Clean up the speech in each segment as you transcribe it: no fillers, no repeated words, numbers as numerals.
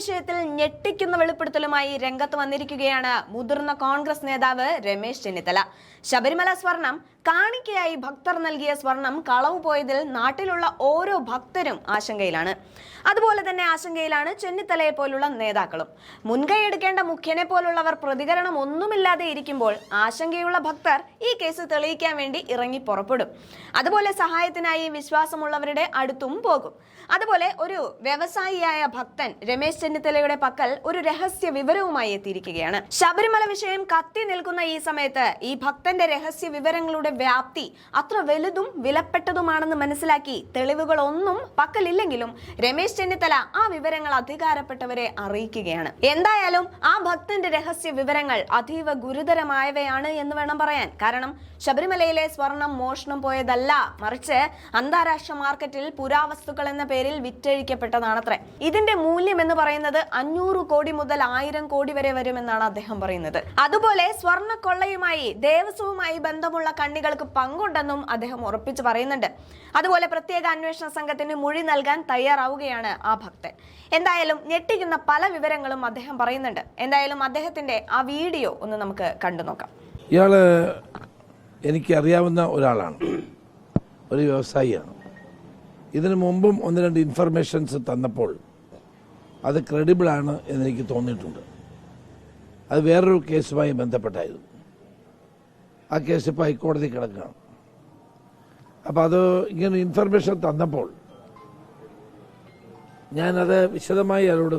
വിഷയത്തിൽ ഞെട്ടിക്കുന്ന വെളിപ്പെടുത്തലുമായി രംഗത്ത് വന്നിരിക്കുകയാണ് മുതിർന്ന കോൺഗ്രസ് നേതാവ് രമേശ് ചെന്നിത്തല. ശബരിമല സ്വർണം കാണിക്കയായി ഭക്തർ നൽകിയ സ്വർണം കളവ് പോയതിൽ നാട്ടിലുള്ള ഓരോ ഭക്തരും ആശങ്കയിലാണ്. അതുപോലെ തന്നെ ആശങ്കയിലാണ് ചെന്നിത്തലയെ പോലുള്ള നേതാക്കളും. മുൻകൈയെടുക്കേണ്ട മുഖ്യനെ പോലുള്ളവർ പ്രതികരണം ഒന്നുമില്ലാതെ ഇരിക്കുമ്പോൾ ആശങ്കയുള്ള ഭക്തർ ഈ കേസ് തെളിയിക്കാൻ വേണ്ടി ഇറങ്ങി പുറപ്പെടും. അതുപോലെ സഹായത്തിനായി വിശ്വാസമുള്ളവരുടെ അടുത്തും പോകും. അതുപോലെ ഒരു വ്യവസായിയായ ഭക്തൻ രമേശ് ചെന്നിത്തലയുടെ പക്കൽ ഒരു രഹസ്യ വിവരവുമായി എത്തിയിരിക്കുകയാണ്. ശബരിമല വിഷയം കത്തി നിൽക്കുന്ന ഈ സമയത്ത് ഈ ഭക്തന്റെ രഹസ്യ വിവരങ്ങളുടെ വ്യാപ്തി അത്ര വലുതും വിലപ്പെട്ടതുമാണെന്ന് മനസ്സിലാക്കി തെളിവുകളൊന്നും പക്കലില്ലെങ്കിലും രമേശ് ചെന്നിത്തല ആ വിവരങ്ങൾ അധികാരപ്പെട്ടവരെ അറിയിക്കുകയാണ്. എന്തായാലും ആ ഭക്തന്റെ രഹസ്യ വിവരങ്ങൾ അതീവ ഗുരുതരമായവയാണ് എന്ന് വേണം പറയാൻ. കാരണം ശബരിമലയിലെ സ്വർണം മോഷണം പോയതല്ല, മറിച്ച് അന്താരാഷ്ട്ര മാർക്കറ്റിൽ പുരാവസ്തുക്കൾ എന്ന പേരിൽ വിറ്റഴിക്കപ്പെട്ടതാണത്രേ. ഇതിന്റെ മൂല്യം എന്ന് പറയുന്നത് 500 കോടി മുതൽ 1000 കോടി വരെ വരുമെന്നാണ് അദ്ദേഹം പറയുന്നത്. അതുപോലെ സ്വർണ്ണ കൊള്ളയുമായി ദേവസ്വവുമായി ബന്ധമുള്ള കണ്ണികൾക്ക് പങ്കുണ്ടെന്നും അദ്ദേഹം ഉറപ്പിച്ചു പറയുന്നുണ്ട്. അതുപോലെ പ്രത്യേക അന്വേഷണ സംഘത്തിന് മൊഴി നൽകാൻ തയ്യാറാവുകയാണ് ആ ഭക്തൻ. എന്തായാലും ഞെട്ടിക്കുന്ന പല വിവരങ്ങളും അദ്ദേഹം പറയുന്നുണ്ട്. എന്തായാലും അദ്ദേഹത്തിന്റെ ആ വീഡിയോ ഒന്ന് നമുക്ക് കണ്ടു നോക്കാം. ഇയാള് എനിക്കറിയാവുന്ന ഒരാളാണ്, ഒരു വ്യവസായിയാണ്. ഇതിനു മുമ്പും 1-2 ഇൻഫർമേഷൻസ് തന്നപ്പോൾ അത് ക്രെഡിബിളാണ് എന്നെനിക്ക് തോന്നിയിട്ടുണ്ട്. അത് വേറൊരു കേസുമായി ബന്ധപ്പെട്ടായിരുന്നു. ആ കേസ് ഇപ്പോൾ ഹൈക്കോടതി കിടക്കുകയാണ്. അപ്പോൾ അത് ഇങ്ങനെ ഇൻഫർമേഷൻ തന്നപ്പോൾ ഞാനത് വിശദമായി അയാളോട്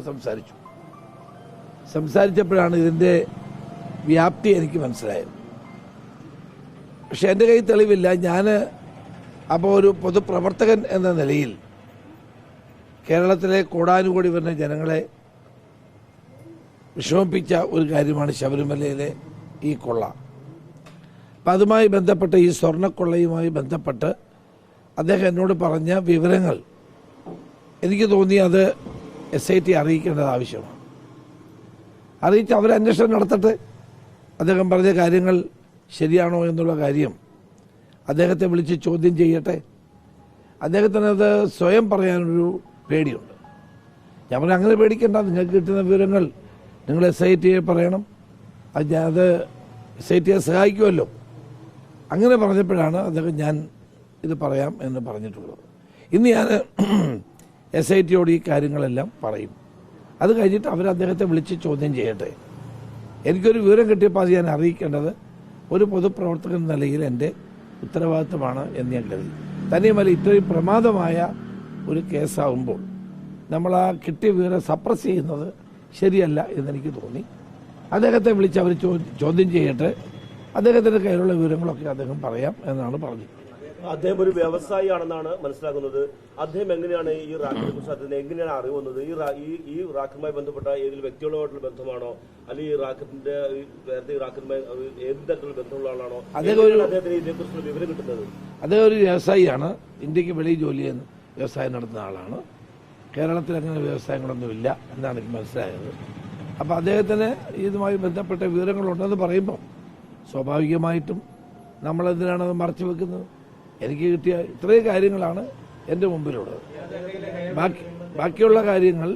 സംസാരിച്ചപ്പോഴാണ് ഇതിൻ്റെ വ്യാപ്തി എനിക്ക് മനസ്സിലായത്. പക്ഷെ എൻ്റെ കയ്യിൽ തെളിവില്ല. ഞാൻ അപ്പോൾ ഒരു പൊതുപ്രവർത്തകൻ എന്ന നിലയിൽ കേരളത്തിലെ കോടാനുകോടി വരുന്ന ജനങ്ങളെ വിഷമിപ്പിച്ച ഒരു കാര്യമാണ് ശബരിമലയിലെ ഈ കൊള്ള. അപ്പം അതുമായി ബന്ധപ്പെട്ട്, ഈ സ്വർണ്ണക്കൊള്ളയുമായി ബന്ധപ്പെട്ട് അദ്ദേഹം എന്നോട് പറഞ്ഞ വിവരങ്ങൾ എനിക്ക് തോന്നി അത് SIT അറിയിക്കേണ്ടത് ആവശ്യമാണ്. അറിയിച്ച് അവർ അന്വേഷണം നടത്തട്ടെ. അദ്ദേഹം പറഞ്ഞ കാര്യങ്ങൾ ശരിയാണോ എന്നുള്ള കാര്യം അദ്ദേഹത്തെ വിളിച്ച് ചോദ്യം ചെയ്യട്ടെ. അദ്ദേഹത്തിന് അത് സ്വയം പറയാനൊരു പേടിയുണ്ട്. ഞാൻ പറഞ്ഞ അങ്ങനെ പേടിക്കേണ്ട, നിങ്ങൾക്ക് കിട്ടുന്ന വിവരങ്ങൾ നിങ്ങൾ SITയെ പറയണം, അത് SITയെ സഹായിക്കുമല്ലോ. അങ്ങനെ പറഞ്ഞപ്പോഴാണ് അദ്ദേഹം ഞാൻ ഇത് പറയാം എന്ന് പറഞ്ഞിട്ടുള്ളത്. ഇന്ന് ഞാൻ SITയോട് ഈ കാര്യങ്ങളെല്ലാം പറയും. അത് കഴിഞ്ഞിട്ട് അവർ അദ്ദേഹത്തെ വിളിച്ച് ചോദ്യം ചെയ്യട്ടെ. എനിക്കൊരു വിവരം കിട്ടിയപ്പോൾ അത് ഞാൻ അറിയിക്കേണ്ടത് ഒരു പൊതുപ്രവർത്തകൻ എന്ന നിലയിൽ എൻ്റെ ഉത്തരവാദിത്തമാണ് എന്ന് ഞാൻ കരുതി. തന്നെയുമല്ല, ഇത്രയും പ്രമാദമായ ഒരു കേസാവുമ്പോൾ നമ്മൾ ആ കിട്ടിയ വിവരം സപ്രസ് ചെയ്യുന്നത് ശരിയല്ല എന്നെനിക്ക് തോന്നി. അദ്ദേഹത്തെ വിളിച്ച് അവർ ചോദ്യം ചെയ്യട്ടെ. അദ്ദേഹത്തിൻ്റെ കയ്യിലുള്ള വിവരങ്ങളൊക്കെ അദ്ദേഹം പറയാം എന്നാണ് പറഞ്ഞത്. അദ്ദേഹം ഒരു വ്യവസായിയാണെന്നാണ് മനസ്സിലാക്കുന്നത്. അദ്ദേഹം എങ്ങനെയാണ് ഈ റാക്കിനെ കുറിച്ച് അദ്ദേഹം എങ്ങനെയാണ് അറിവുന്നത്? ഈ റാക്കുമായി ബന്ധപ്പെട്ട ഏതെങ്കിലും വ്യക്തികളുമായിട്ടുള്ള ബന്ധമാണോ, അല്ലെങ്കിൽ ഈ റാക്കറ്റിന്റെ നേരത്തെ റാക്കറ്റുമായി ഏത് തരത്തിലുള്ള ബന്ധമുള്ള ആളാണോ അദ്ദേഹത്തിന് ഇതിനെക്കുറിച്ചുള്ള വിവരം കിട്ടുന്നത്? അദ്ദേഹം ഒരു വ്യവസായിയാണ്. ഇന്ത്യക്ക് വെളിയിൽ ജോലി ചെയ്യുന്ന വ്യവസായം നടത്തുന്ന ആളാണ്. കേരളത്തിൽ അങ്ങനെ വ്യവസായങ്ങളൊന്നുമില്ല എന്നാണ് എനിക്ക് മനസ്സിലായത്. അപ്പോൾ അദ്ദേഹത്തിന് ഇതുമായി ബന്ധപ്പെട്ട വിവരങ്ങളുണ്ടെന്ന് പറയുമ്പോൾ സ്വാഭാവികമായിട്ടും നമ്മളെന്തിനാണത് മറച്ചു വെക്കുന്നത്? എനിക്ക് കിട്ടിയ ഇത്രയും കാര്യങ്ങളാണ് എൻ്റെ മുമ്പിലുള്ളത്. ബാക്കിയുള്ള കാര്യങ്ങൾ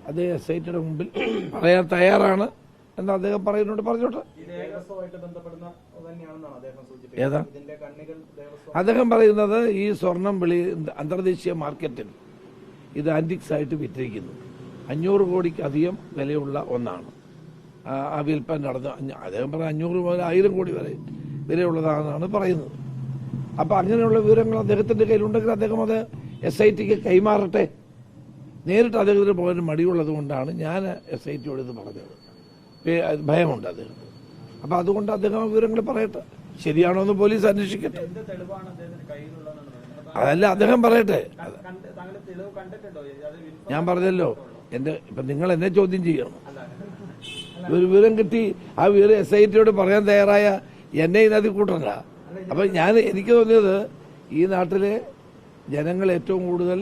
അദ്ദേഹം SITയുടെ മുമ്പിൽ പറയാൻ തയ്യാറാണ് എന്ന് അദ്ദേഹം പറയുന്നുണ്ട്. പറഞ്ഞോട്ടെ. ഏതാ അദ്ദേഹം പറയുന്നത്? ഈ സ്വർണം അന്തർദേശീയ മാർക്കറ്റിൽ ഇത് ആന്റിക്സ് ആയിട്ട് വിറ്റിരിക്കുന്നു. 500 കോടിക്ക് അധികം വിലയുള്ള ഒന്നാണ് ആ വിൽപ്പന നടന്ന്. അദ്ദേഹം പറഞ്ഞ 500 മുതൽ 1000 കോടി വരെ വിലയുള്ളതാണെന്നാണ് പറയുന്നത്. അപ്പം അങ്ങനെയുള്ള വിവരങ്ങൾ അദ്ദേഹത്തിൻ്റെ കയ്യിലുണ്ടെങ്കിൽ അദ്ദേഹം അത് SITക്ക് കൈമാറട്ടെ. നേരിട്ട് അദ്ദേഹത്തിന് പോകാൻ മടിയുള്ളത് കൊണ്ടാണ് ഞാൻ SITയോട് ഇത് പറഞ്ഞത്. ഭയമുണ്ട് അദ്ദേഹത്തിന്. അപ്പം അതുകൊണ്ട് അദ്ദേഹം വിവരങ്ങൾ പറയട്ടെ. ശരിയാണോ എന്ന് പോലീസ് അന്വേഷിക്കട്ടെ. അതല്ല, അദ്ദേഹം പറയട്ടെ. ഞാൻ പറഞ്ഞല്ലോ, ഇപ്പം നിങ്ങൾ എന്നെ ചോദ്യം ചെയ്യണം. ഒരു വിവരം കിട്ടി, ആ വിവരം SITയോട് പറയാൻ തയ്യാറായ എന്നെ ഇതിനകത്ത് കൂട്ടണ്ട. അപ്പം എനിക്ക് തോന്നിയത് ഈ നാട്ടിലെ ജനങ്ങൾ ഏറ്റവും കൂടുതൽ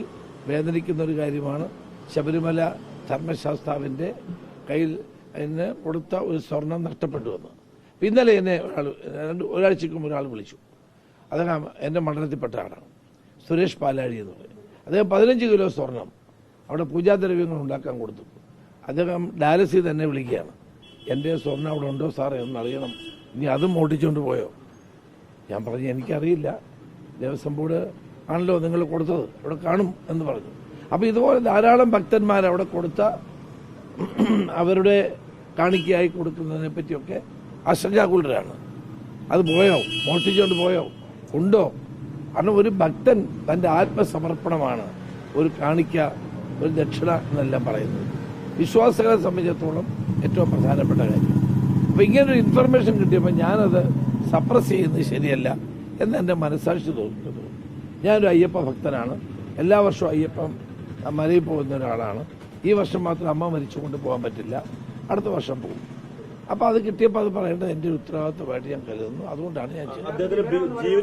വേദനിക്കുന്ന ഒരു കാര്യമാണ് ശബരിമല ധർമ്മശാസ്താവിൻ്റെ കയ്യിൽ കൊടുത്ത ഒരു സ്വർണം നഷ്ടപ്പെട്ടുവെന്ന്. ഇന്നലെ എന്നെ ഒരാഴ്ചയ്ക്ക് മുമ്പ് ഒരാൾ വിളിച്ചു. അദ്ദേഹം എൻ്റെ മണ്ഡലത്തിൽപ്പെട്ട ആളാണ്, സുരേഷ് പാലാഴി എന്ന് പറയും. അദ്ദേഹം 15 കിലോ സ്വർണം അവിടെ പൂജാദ്രവ്യങ്ങൾ ഉണ്ടാക്കാൻ കൊടുത്തു. അദ്ദേഹം ഡാലസിൽ തന്നെ വിളിക്കുകയാണ്, എൻ്റെ സ്വർണ്ണം അവിടെ ഉണ്ടോ സാറേ ഒന്ന് അറിയണം, ഇനി അതും മോട്ടിച്ചുകൊണ്ട് പോയോ? ഞാൻ പറഞ്ഞു എനിക്കറിയില്ല, ദേവസ്വം ബോർഡ് ആണല്ലോ നിങ്ങൾ കൊടുത്തത്, അവിടെ കാണും എന്ന് പറഞ്ഞു. അപ്പോൾ ഇതുപോലെ ധാരാളം ഭക്തന്മാർ അവിടെ കൊടുത്ത അവരുടെ കാണിക്കയായി കൊടുക്കുന്നതിനെ പറ്റിയൊക്കെ ആശങ്കാകുലരാണ്. അത് പോയോ, മോഷ്ടിച്ചുകൊണ്ട് പോയോ, ഉണ്ടോ? കാരണം ഒരു ഭക്തൻ തൻ്റെ ആത്മസമർപ്പണമാണ് ഒരു കാണിക്ക, ഒരു ദക്ഷിണ എന്നെല്ലാം പറയുന്നത്. വിശ്വാസികളെ സംബന്ധിച്ചിടത്തോളം ഏറ്റവും പ്രധാനപ്പെട്ട കാര്യം. അപ്പോൾ ഇങ്ങനൊരു ഇൻഫർമേഷൻ കിട്ടിയപ്പോൾ ഞാനത് സപ്രസ് ചെയ്യുന്നത് ശരിയല്ല എന്ന് എൻ്റെ മനസ്സാക്ഷി തോന്നുന്നത്. ഞാനൊരു അയ്യപ്പ ഭക്തനാണ്, എല്ലാ വർഷവും അയ്യപ്പൻ മലയിൽ പോകുന്ന ഒരാളാണ്. ഈ വർഷം മാത്രം അമ്മ മരിച്ചുകൊണ്ട് പോകാൻ പറ്റില്ല, അടുത്ത വർഷം പോകും. അപ്പോൾ അത് കിട്ടിയപ്പോൾ അത് പറയേണ്ടത് എൻ്റെ ഉത്തരവാദിത്തമായിട്ട് ഞാൻ കരുതുന്നു. അതുകൊണ്ടാണ് ഞാൻ ജീവന്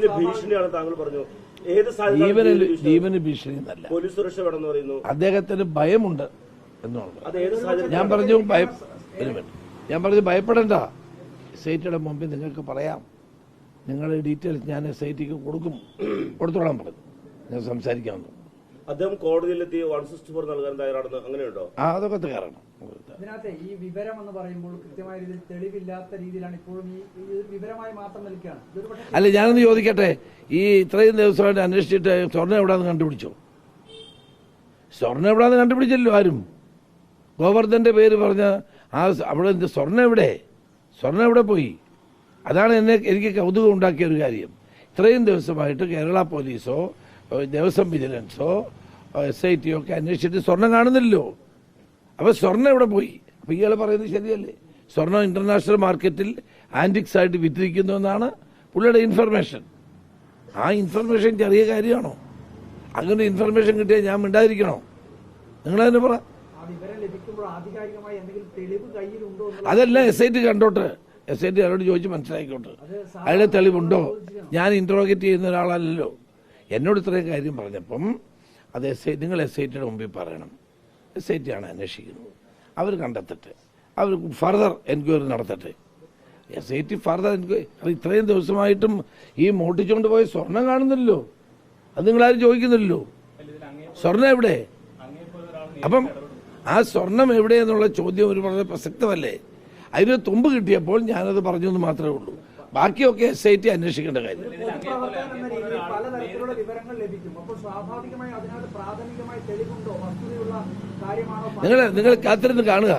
ഭീഷണി എന്നല്ല, പോലീസ് സുരക്ഷ വേണമെന്ന് പറയുന്നു. അദ്ദേഹത്തിന് ഭയമുണ്ട് എന്നുള്ളത്. ഞാൻ പറഞ്ഞു ഞാൻ പറഞ്ഞു ഭയപ്പെടേണ്ട, SITയുടെ മുമ്പിൽ നിങ്ങൾക്ക് പറയാം, നിങ്ങളുടെ ഡീറ്റെയിൽസ് ഞാൻ SITക്ക് കൊടുത്തോളാൻ പറഞ്ഞു. ഞാൻ സംസാരിക്കാമെന്ന്. അദ്ദേഹം കോടതിയിലെത്തി 164 നൽകാൻ തയ്യാറാണെന്ന് അങ്ങനെയുണ്ടോ? അതൊക്കെ തയ്യാറാണ്. ഇതിനകത്ത് ഈ വിവരം എന്ന് പറയുമ്പോൾ കൃത്യമായ രീതിയിൽ തെളിവില്ലാത്ത രീതിയിലാണ് ഇപ്പോഴും ഈ വിവരമായി മാത്രം നിൽക്കുകയാണ്. അല്ല, ഞാനൊന്ന് ചോദിക്കട്ടെ, ഈ ഇത്രയും ദിവസമായിട്ട് അന്വേഷിച്ചിട്ട് സ്വർണ്ണം എവിടെയാണെന്ന് കണ്ടുപിടിച്ചോ? സ്വർണ്ണം എവിടെയാണെന്ന് കണ്ടുപിടിച്ചല്ലോ ആരും. ഗോവർദ്ധന്റെ പേര് പറഞ്ഞ അവിടെ സ്വർണ്ണം എവിടെ പോയി? അതാണ് എനിക്ക് കൗതുകം ഉണ്ടാക്കിയ ഒരു കാര്യം. ഇത്രയും ദിവസമായിട്ട് കേരള പോലീസോ ദേവസ്വം വിജിലൻസോ SITയോ ഒക്കെ അന്വേഷിച്ചിട്ട് സ്വർണം കാണുന്നില്ലല്ലോ. അപ്പോൾ സ്വർണ്ണം എവിടെ പോയി? അപ്പോൾ ഇയാൾ പറയുന്നത് ശരിയല്ലേ? സ്വർണ്ണം ഇന്റർനാഷണൽ മാർക്കറ്റിൽ ആന്റിക്സ് ആയിട്ട് വിറ്റിരിക്കുന്നു എന്നാണ് പുള്ളിയുടെ ഇൻഫർമേഷൻ. ആ ഇൻഫർമേഷൻ ചെറിയ കാര്യമാണോ? അങ്ങനെ ഇൻഫർമേഷൻ കിട്ടിയാൽ ഞാൻ മിണ്ടാതിരിക്കണോ? നിങ്ങളതിനെ പറ. അതല്ല, SIT കണ്ടോട്ടെ, SIT അവരോട് ചോദിച്ച് മനസ്സിലാക്കിക്കോട്ടെ, അയാളുടെ തെളിവുണ്ടോ? ഞാൻ ഇൻട്രോഗേറ്റ് ചെയ്യുന്ന ഒരാളല്ലല്ലോ. എന്നോട് ഇത്രയും കാര്യം പറഞ്ഞപ്പം അത് നിങ്ങൾ SITയുടെ മുമ്പിൽ പറയണം. SIT ആണ് അന്വേഷിക്കുന്നത്, അവർ കണ്ടെത്തട്ടെ, അവർ ഫർദർ എൻക്വയറി നടത്തട്ടെ. SIT further enquiry. ഇത്രയും ദിവസമായിട്ടും ഈ മോട്ടിച്ചുകൊണ്ട് പോയ സ്വർണം കാണുന്നില്ലല്ലോ, അത് നിങ്ങളാരും ചോദിക്കുന്നില്ലല്ലോ. സ്വർണം എവിടെ? അപ്പം ആ സ്വർണം എവിടെ എന്നുള്ള ചോദ്യം ഒരു വളരെ പ്രസക്തമല്ലേ? അതിന് തുമ്പ് കിട്ടിയപ്പോൾ ഞാനത് പറഞ്ഞു എന്ന് മാത്രമേ ഉള്ളൂ. ബാക്കിയൊക്കെ SIT അന്വേഷിക്കേണ്ട കാര്യം. പലതരത്തിലുള്ള വിവരങ്ങൾ ലഭിക്കും. അപ്പോൾ സ്വാഭാവികമായി അതിനകത്ത് പ്രാഥമികമായി തെളിവുണ്ടോ, വസ്തുതയുള്ള കാര്യമാണോ? നിങ്ങൾ കാത്തിരുന്ന് കാണുക.